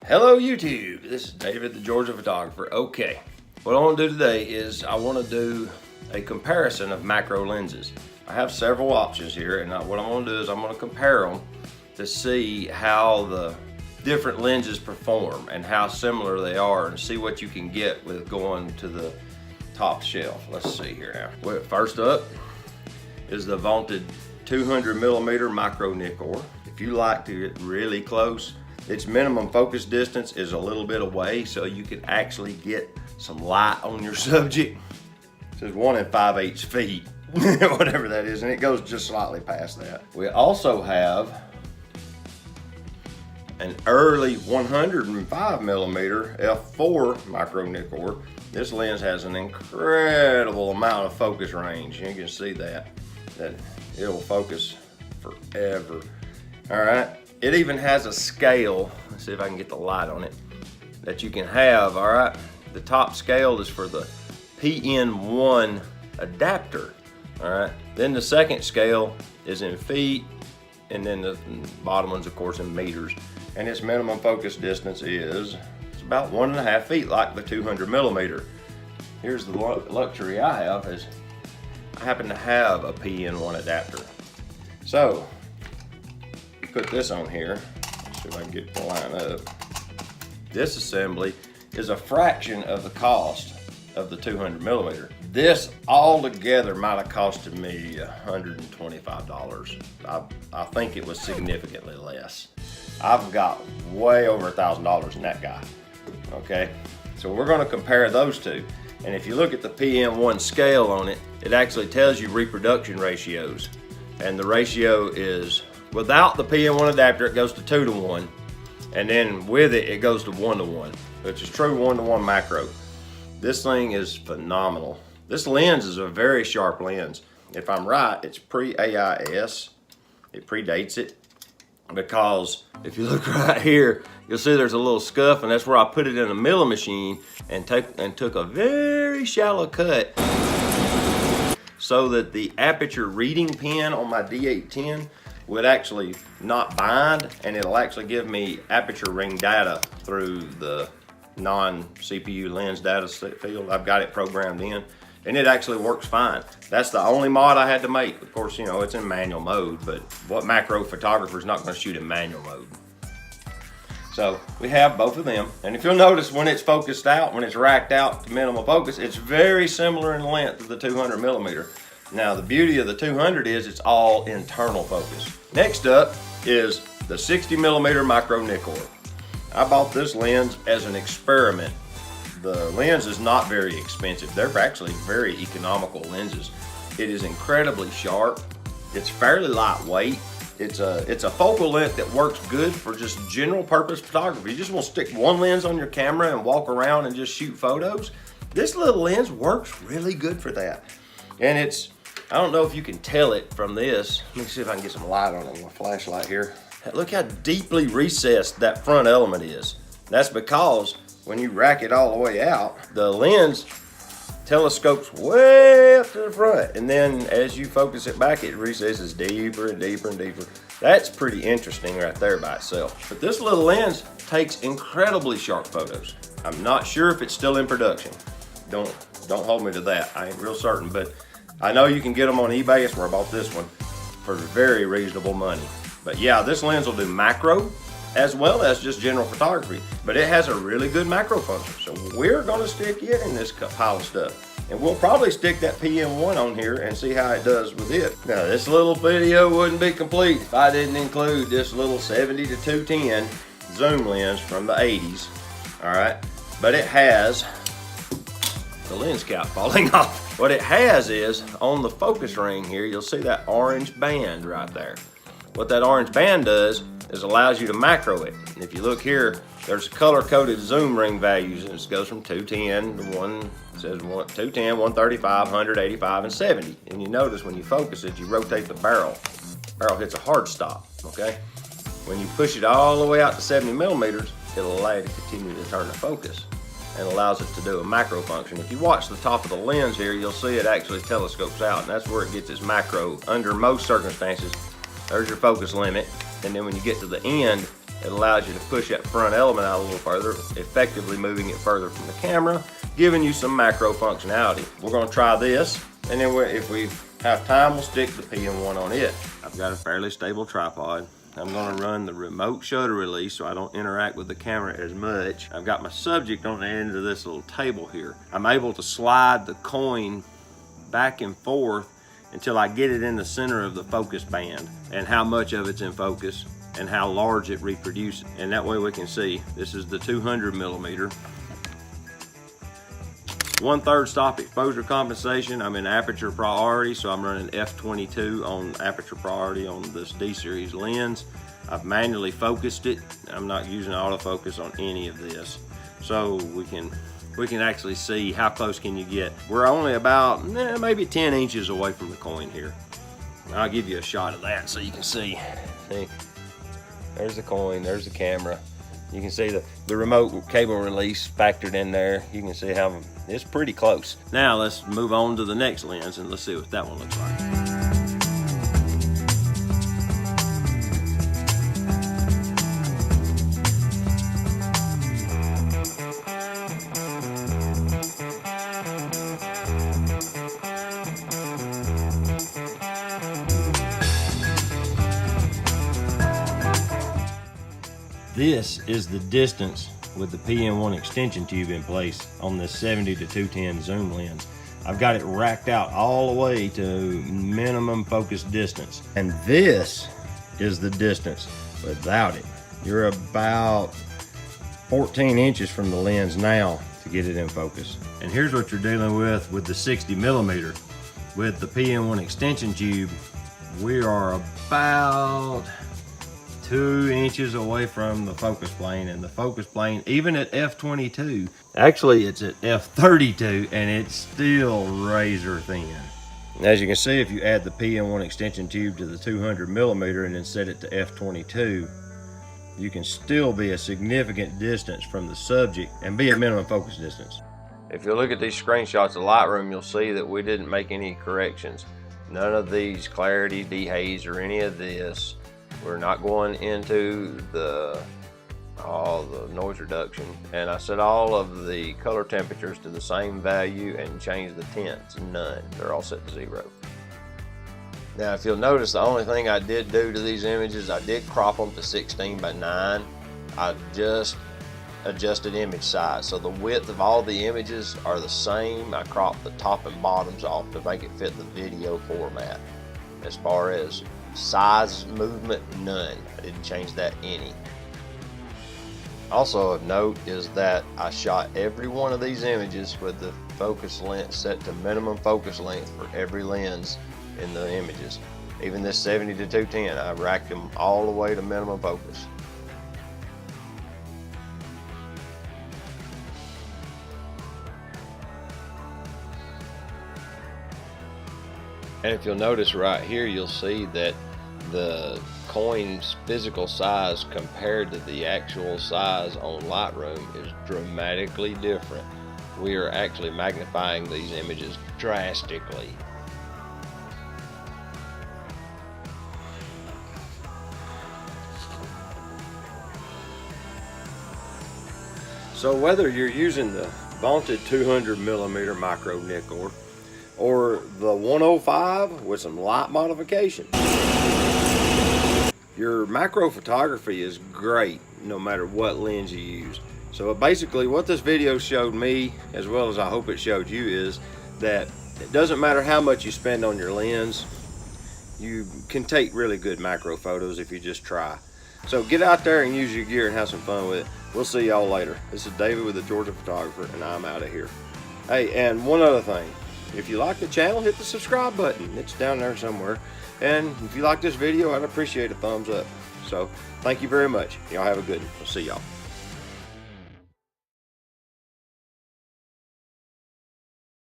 Hello YouTube, this is David the Georgia photographer. Okay, what I want to do today is I want to do a comparison of macro lenses. I have several options here, and what I'm going to do is I'm going to compare them to see how the different lenses perform and how similar they are, and see what you can get with going to the top shelf. Let's see here now. Well, first up is the vaunted 200mm Micro Nikkor. If you like to get really close, its minimum focus distance is a little bit away, so you can actually get some light on your subject. It says 1 5/8 feet, whatever that is, and it goes just slightly past that. We also have an early 105mm f4 Micro Nikkor. This lens has an incredible amount of focus range. You can see that it'll focus forever. All right. It even has a scale, let's see if I can get the light on it, that you can have, all right? The top scale is for the PN1 adapter, all right? Then the second scale is in feet, and then the bottom one's of course in meters. And its minimum focus distance is about 1.5 feet, like the 200mm. Here's the luxury I have is I happen to have a PN1 adapter. So, put this on here. Let's see if I can get it to line up. This assembly is a fraction of the cost of the 200mm. This altogether might have costed me $125. I think it was significantly less. I've got way over $1,000 in that guy. Okay, so we're going to compare those two. And if you look at the PN1 scale on it, it actually tells you reproduction ratios. And the ratio is, without the PN1 adapter, it goes to 2:1, and then with it, it goes to 1:1, which is true 1:1 macro. This thing is phenomenal. This lens is a very sharp lens. If I'm right, it's pre-AIS. It predates it, because if you look right here, you'll see there's a little scuff, and that's where I put it in a milling machine and took a very shallow cut so that the aperture reading pin on my D810 would actually not bind, and it'll actually give me aperture ring data through the non-CPU lens data field. I've got it programmed in, and it actually works fine. That's the only mod I had to make. Of course, you know, it's in manual mode, but what macro photographer is not going to shoot in manual mode? So we have both of them, and if you'll notice, when it's focused out, when it's racked out to minimum focus, it's very similar in length to the 200mm. Now, the beauty of the 200 is it's all internal focus. Next up is the 60mm Micro Nikkor. I bought this lens as an experiment. The lens is not very expensive. They're actually very economical lenses. It is incredibly sharp. It's fairly lightweight. It's a focal length that works good for just general purpose photography. You just want to stick one lens on your camera and walk around and just shoot photos. This little lens works really good for that. And I don't know if you can tell it from this. Let me see if I can get some light on it with my flashlight here. Look how deeply recessed that front element is. That's because when you rack it all the way out, the lens telescopes way up to the front. And then as you focus it back, it recesses deeper and deeper and deeper. That's pretty interesting right there by itself. But this little lens takes incredibly sharp photos. I'm not sure if it's still in production. Don't hold me to that. I ain't real certain, but I know you can get them on eBay. It's where I bought this one for very reasonable money. But yeah, this lens will do macro as well as just general photography, but it has a really good macro function. So we're gonna stick it in this pile of stuff. And we'll probably stick that PN1 on here and see how it does with it. Now, this little video wouldn't be complete if I didn't include this little 70-210 zoom lens from the 80s, all right? But it has the lens cap falling off. What it has is, on the focus ring here, you'll see that orange band right there. What that orange band does is allows you to macro it. And if you look here, there's color-coded zoom ring values, and it goes from 210 to it says 210, 135, 100, 85, and 70. And you notice when you focus it, you rotate the barrel. Barrel hits a hard stop, okay? When you push it all the way out to 70mm, it'll allow you to continue to turn the focus and allows it to do a macro function. If you watch the top of the lens here, you'll see it actually telescopes out, and that's where it gets its macro. Under most circumstances, there's your focus limit, and then when you get to the end, It allows you to push that front element out a little further, effectively moving it further from the camera, giving you some macro functionality. We're going to try this, and then if we have time, we'll stick the PM1 on it. I've got a fairly stable tripod. I'm going to run the remote shutter release so I don't interact with the camera as much. I've got my subject on the end of this little table here. I'm able to slide the coin back and forth until I get it in the center of the focus band and how much of it's in focus and how large it reproduces. And that way we can see. This is the 200mm. 1/3 stop exposure compensation. I'm in aperture priority, so I'm running f/22 on aperture priority on this D series lens. I've manually focused it. I'm not using autofocus on any of this. So we can actually see how close can you get. We're only about maybe 10 inches away from the coin here. I'll give you a shot of that so you can see. See, there's the coin, there's the camera. You can see the remote cable release factored in there. You can see how it's pretty close. Now let's move on to the next lens and let's see what that one looks like. This is the distance with the PM1 extension tube in place on this 70-210 zoom lens. I've got it racked out all the way to minimum focus distance. And this is the distance without it. You're about 14 inches from the lens now to get it in focus. And here's what you're dealing with the 60mm. With the PM1 extension tube, we are about 2 inches away from the focus plane, and the focus plane, even at f/22, actually it's at f/32, and it's still razor thin. As you can see, if you add the PM1 extension tube to the 200mm and then set it to f/22, you can still be a significant distance from the subject and be at minimum focus distance. If you look at these screenshots of Lightroom, you'll see that we didn't make any corrections. None of these clarity, dehaze, or any of this. We're not going into the noise reduction, and I set all of the color temperatures to the same value and changed the tints, none. They're all set to 0. Now if you'll notice, the only thing I did do to these images, I did crop them to 16:9. I just adjusted image size, so the width of all the images are the same. I cropped the top and bottoms off to make it fit the video format. As far as size movement, none. I didn't change that any. Also of note is that I shot every one of these images with the focus length set to minimum focus length for every lens in the images. Even this 70-210, I racked them all the way to minimum focus. And if you'll notice right here, you'll see that the coin's physical size compared to the actual size on Lightroom is dramatically different. We are actually magnifying these images drastically. So whether you're using the vaunted 200mm Micro Nikkor or the 105 with some light modification, your macro photography is great no matter what lens you use. So basically what this video showed me, as well as I hope it showed you, is that it doesn't matter how much you spend on your lens, you can take really good macro photos if you just try. So get out there and use your gear and have some fun with it. We'll see y'all later. This is David with the Georgia Photographer, and I'm out of here. Hey, and one other thing. If you like the channel, hit the subscribe button. It's down there somewhere. And if you like this video, I'd appreciate a thumbs up. So thank you very much. Y'all have a good one. We'll see y'all.